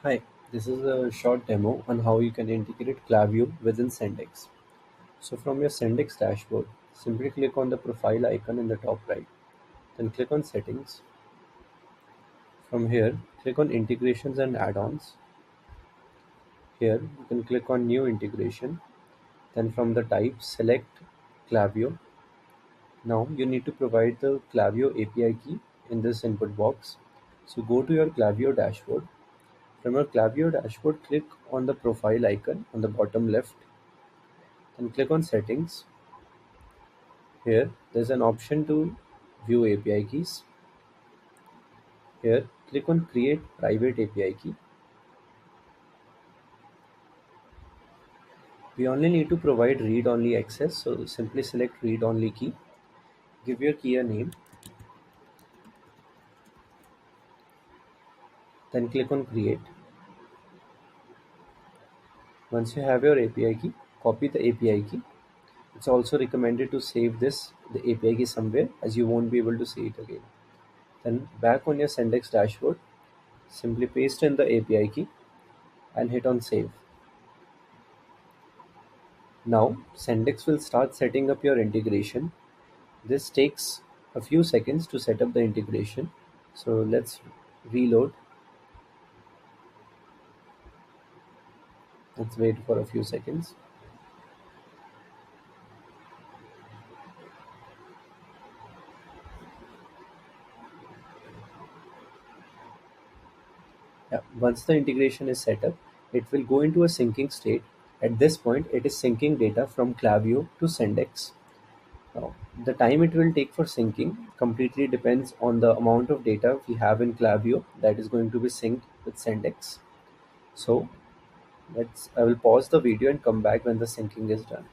Hi, this is a short demo on how you can integrate Klaviyo within SendX. So from your SendX dashboard, simply click on the profile icon in the top right. Then click on Settings. From here, click on Integrations and Add-ons. Here, you can click on New Integration. Then from the type, select Klaviyo. Now you need to provide the Klaviyo API key in this input box. So go to your Klaviyo dashboard. From your Klaviyo dashboard, click on the profile icon on the bottom left. Then click on Settings. Here, there's an option to view API keys. Here, click on Create Private API Key. We only need to provide read-only access, so simply select read-only key. Give your key a name. Then click on Create. Once you have your API key, copy the API key. It's also recommended to save the API key somewhere, as you won't be able to see it again. Then back on your SendX dashboard, simply paste in the API key and hit on Save. Now, SendX will start setting up your integration. This takes a few seconds to set up the integration. So let's reload. Let's wait for a few seconds. Yeah, once the integration is set up, it will go into a syncing state. At this point, it is syncing data from Klaviyo to SendX. Now, the time it will take for syncing completely depends on the amount of data we have in Klaviyo that is going to be synced with SendX. So I will pause the video and come back when the syncing is done.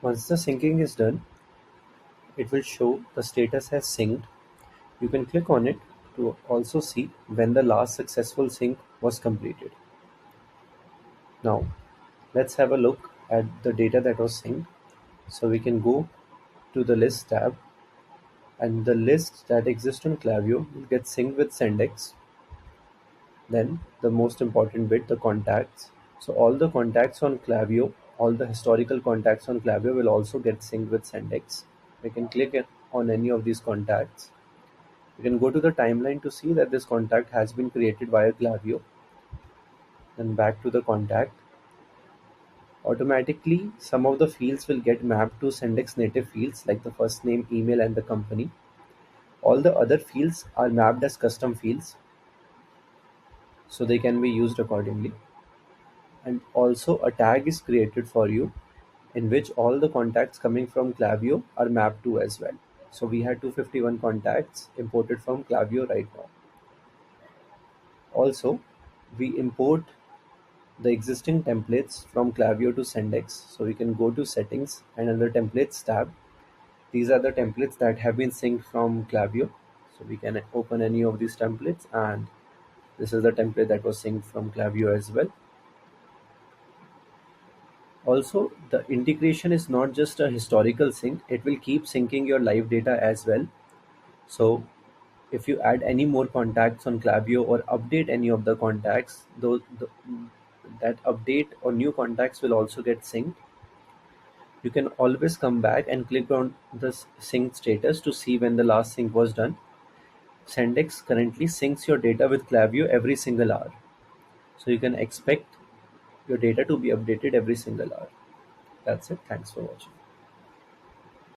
Once the syncing is done, it will show the status has synced. You can click on it to also see when the last successful sync was completed. Now, let's have a look at the data that was synced. So we can go to the list tab, and the list that exists on Klaviyo will get synced with SendX. Then the most important bit, the contacts. So all the contacts on Klaviyo, all the historical contacts on Klaviyo will also get synced with SendX. We can click on any of these contacts. You can go to the timeline to see that this contact has been created via Klaviyo. Then back to the contact. Automatically, some of the fields will get mapped to SendX native fields like the first name, email, and the company. All the other fields are mapped as custom fields, so they can be used accordingly. And also a tag is created for you in which all the contacts coming from Klaviyo are mapped to as well. So we had 251 contacts imported from Klaviyo right now. Also, we import the existing templates from Klaviyo to SendX. So we can go to Settings and under Templates tab. These are the templates that have been synced from Klaviyo. So we can open any of these templates, and this is the template that was synced from Klaviyo as well. Also, the integration is not just a historical sync, it will keep syncing your live data as well. So if you add any more contacts on Klaviyo or update any of the contacts, that update or new contacts will also get synced. You can always come back and click on the sync status to see when the last sync was done. SendX currently syncs your data with Klaviyo every single hour. So you can expect your data to be updated every single hour. That's it. Thanks for watching.